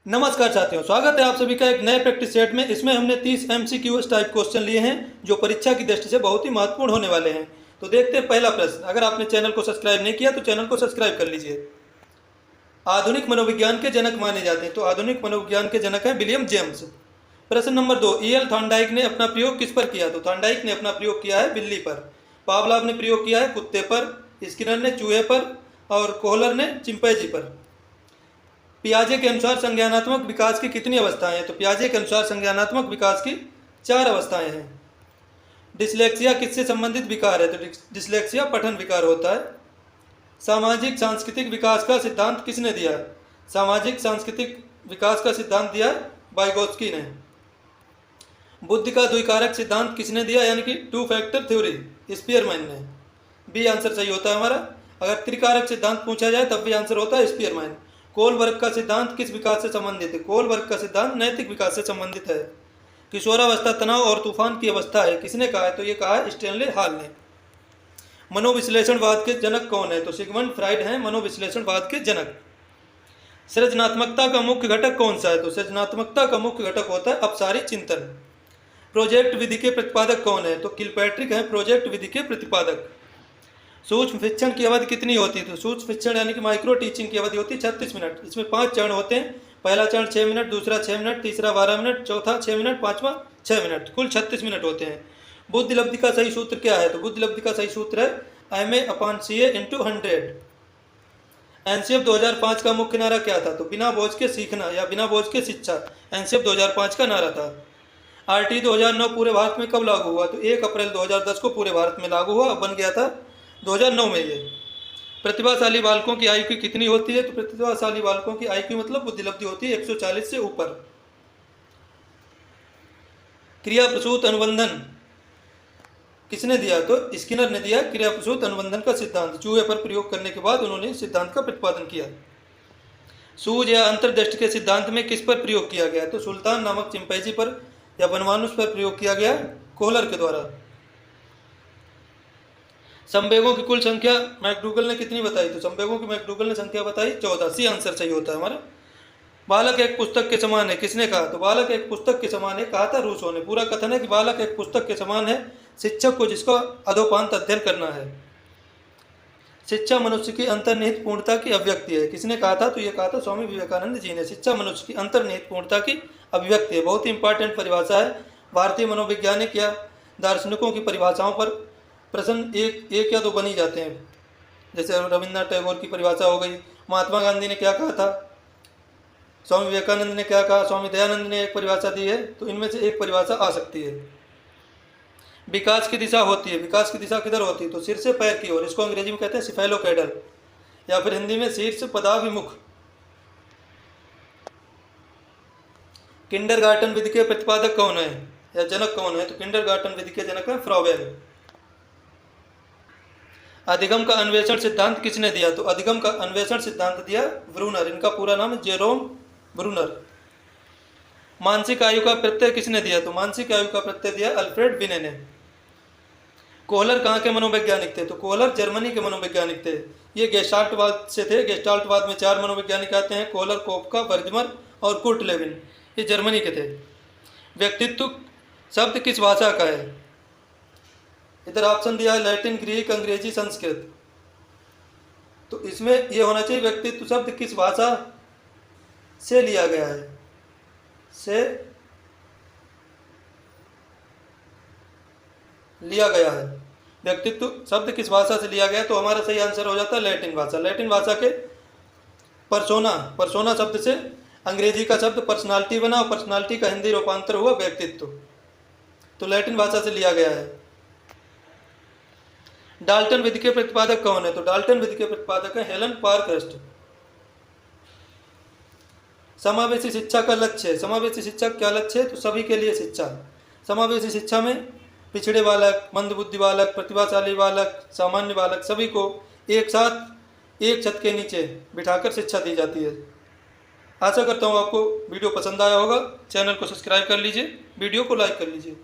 नमस्कार साथियों, स्वागत है आप सभी का एक नए प्रैक्टिस सेट में। इसमें हमने 30 MCQ टाइप क्वेश्चन लिए हैं जो परीक्षा की दृष्टि से बहुत ही महत्वपूर्ण होने वाले हैं। तो देखते हैं पहला प्रश्न। अगर आपने चैनल को सब्सक्राइब नहीं किया तो चैनल को सब्सक्राइब कर लीजिए। आधुनिक मनोविज्ञान के जनक माने जाते हैं, तो आधुनिक मनोविज्ञान के जनक हैं विलियम जेम्स। प्रश्न नंबर 2, E.L. थॉर्नडाइक ने अपना प्रयोग किस पर किया? तो थॉर्नडाइक ने अपना प्रयोग किया है बिल्ली पर, पावलोव ने प्रयोग किया है कुत्ते पर, स्किनर ने चूहे पर और कोहलर ने चिंपैंजी पर। पियाजे के अनुसार संज्ञानात्मक विकास की कितनी अवस्थाएं हैं? तो पियाजे के अनुसार संज्ञानात्मक विकास की 4 अवस्थाएं हैं। डिसलेक्सिया किससे संबंधित विकार है? तो डिसलेक्सिया पठन विकार होता है। सामाजिक सांस्कृतिक विकास का सिद्धांत किसने दिया? सामाजिक सांस्कृतिक विकास का सिद्धांत दिया वाइगोत्स्की ने। बुद्धि का द्विकारक सिद्धांत किसने दिया, यानी कि 2 फैक्टर थ्योरी? स्पीयरमैन ने। बी आंसर सही होता है हमारा। अगर त्रिकारक सिद्धांत पूछा जाए तब भी आंसर होता है स्पीयरमैन। कोलबर्ग का सिद्धांत किस विकास से संबंधित है? कोलबर्ग का सिद्धांत नैतिक विकास से संबंधित है। किशोरावस्था तनाव और तूफान की अवस्था है, किसने कहा है? तो ये कहा है स्टैनले हॉल ने। मनोविश्लेषणवाद के जनक कौन है? तो सिगमंड फ्राइड हैं मनोविश्लेषणवाद के जनक। सृजनात्मकता का मुख्य घटक कौन सा है? तो सृजनात्मकता का मुख्य घटक होता है अपसारी चिंतन। प्रोजेक्ट विधि के प्रतिपादक कौन है? तो किलपैट्रिक हैं प्रोजेक्ट विधि के प्रतिपादक। सूक्ष्म शिक्षण की अवधि कितनी होती है? तो सूक्ष्म शिक्षण यानी कि माइक्रो टीचिंग की अवधि होती है 36 मिनट। इसमें 5 चरण होते हैं। पहला चरण 6 मिनट, दूसरा 6 मिनट, तीसरा 12 मिनट, चौथा 6 मिनट, पांचवा 6 मिनट, कुल 36 मिनट होते हैं। बुद्धि लब्धि का सही सूत्र क्या है? तो बुद्धि लब्धि का सही सूत्र है MA/CA × 100। एनसीएफ 2005 का मुख्य नारा क्या था? तो बिना बोझ के सीखना या बिना बोझ के शिक्षा, एनसीएफ 2005 का नारा था। RT 2009 पूरे भारत में कब लागू हुआ? तो 1 अप्रैल 2010 को पूरे भारत में लागू हुआ, बन गया था 2009 में ये। प्रतिभाशाली बालकों की IQ कितनी होती है? तो प्रतिभाशाली बालकों की IQ मतलब बुद्धि लब्धि होती है 140 से ऊपर। क्रिया प्रसूत अनुबंधन किसने दिया? तो स्किनर ने दिया क्रिया प्रसूत अनुबंधन का सिद्धांत। चूहे पर प्रयोग करने के बाद उन्होंने इस सिद्धांत का प्रतिपादन किया। सूझ या अंतर्दृष्टि के सिद्धांत में किस पर प्रयोग किया गया? तो सुल्तान नामक चिंपैंजी पर या वनमानुष पर प्रयोग किया गया कोहलर के द्वारा। संवेगों की कुल संख्या मैकडूगल ने कितनी बताई? तो संवेगों की मैकडूगल ने संख्या बताई 14। सी आंसर सही होता है हमारा। बालक एक पुस्तक के समान है, किसने कहा? तो बालक एक पुस्तक के समान है कहा था रूसो ने। पूरा कथन है कि बालक एक पुस्तक के समान है शिक्षक को जिसका अधोपांत अध्ययन करना है। शिक्षा मनुष्य की अंतर्निहित पूर्णता की अभिव्यक्ति है, किसने कहा था? तो ये कहा था स्वामी विवेकानंद जी ने। शिक्षा मनुष्य की अंतर्निहित पूर्णता की अभिव्यक्ति है। बहुत ही इंपॉर्टेंट परिभाषा है। भारतीय मनोवैज्ञानिक या दार्शनिकों की परिभाषाओं पर प्रश्न एक या दो बन ही जाते हैं। जैसे रविन्द्रनाथ टैगोर की परिभाषा हो गई, महात्मा गांधी ने क्या कहा था, स्वामी विवेकानंद ने क्या कहा, स्वामी दयानंद ने एक परिभाषा दी है, तो इनमें से एक परिभाषा आ सकती है। विकास की दिशा होती है, विकास की दिशा किधर होती है? तो सिर से पैर की ओर, इसको अंग्रेजी में कहते हैं सिफेलोकैडल या फिर हिंदी में शीर्ष पदाभिमुख। किंडरगार्टन विधि के प्रतिपादक कौन है या जनक कौन है? तो किंडरगार्टन विधि के जनक है फ्रॉबेल। अधिगम का अन्वेषण सिद्धांत किसने दिया? तो अधिगम का अन्वेषण सिद्धांत दिया ब्रूनर। इनका पूरा नाम है जेरोम ब्रूनर। मानसिक आयु का प्रत्यय किसने दिया? तो मानसिक आयु का प्रत्यय दिया अल्फ्रेड बिने ने। कोहलर कहाँ के मनोवैज्ञानिक थे? तो कोहलर जर्मनी के मनोवैज्ञानिक थे। ये गेस्टाल्टवाद से थे। गेस्टाल्टवाद में 4 मनोवैज्ञानिक आते हैं, कोहलर, कोपका, बर्जमर और कुर्ट लेविन। ये जर्मनी के थे। व्यक्तित्व शब्द किस भाषा का है? इधर ऑप्शन दिया है लैटिन, ग्रीक, अंग्रेजी, संस्कृत। तो इसमें यह होना चाहिए व्यक्तित्व शब्द किस भाषा से लिया गया है? से लिया गया है। व्यक्तित्व शब्द किस भाषा से लिया गया? तो हमारा सही आंसर हो जाता है लैटिन भाषा। लैटिन भाषा के परसोना शब्द से अंग्रेजी का शब्द पर्सनालिटी बना और पर्सनालिटी का हिंदी रूपांतर हुआ व्यक्तित्व। तो लैटिन भाषा से लिया गया है। डाल्टन विधि के प्रतिपादक कौन है? तो डाल्टन विधि के प्रतिपादक है हेलन पार्कहर्स्ट। समावेशी शिक्षा का लक्ष्य है। समावेशी शिक्षा क्या लक्ष्य है? तो सभी के लिए शिक्षा। समावेशी शिक्षा में पिछड़े बालक, मंदबुद्धि बालक, प्रतिभाशाली बालक, सामान्य बालक सभी को एक साथ एक छत के नीचे बिठाकर शिक्षा दी जाती है। आशा करता हूँ आपको वीडियो पसंद आया होगा। चैनल को सब्सक्राइब कर लीजिए, वीडियो को लाइक कर लीजिए।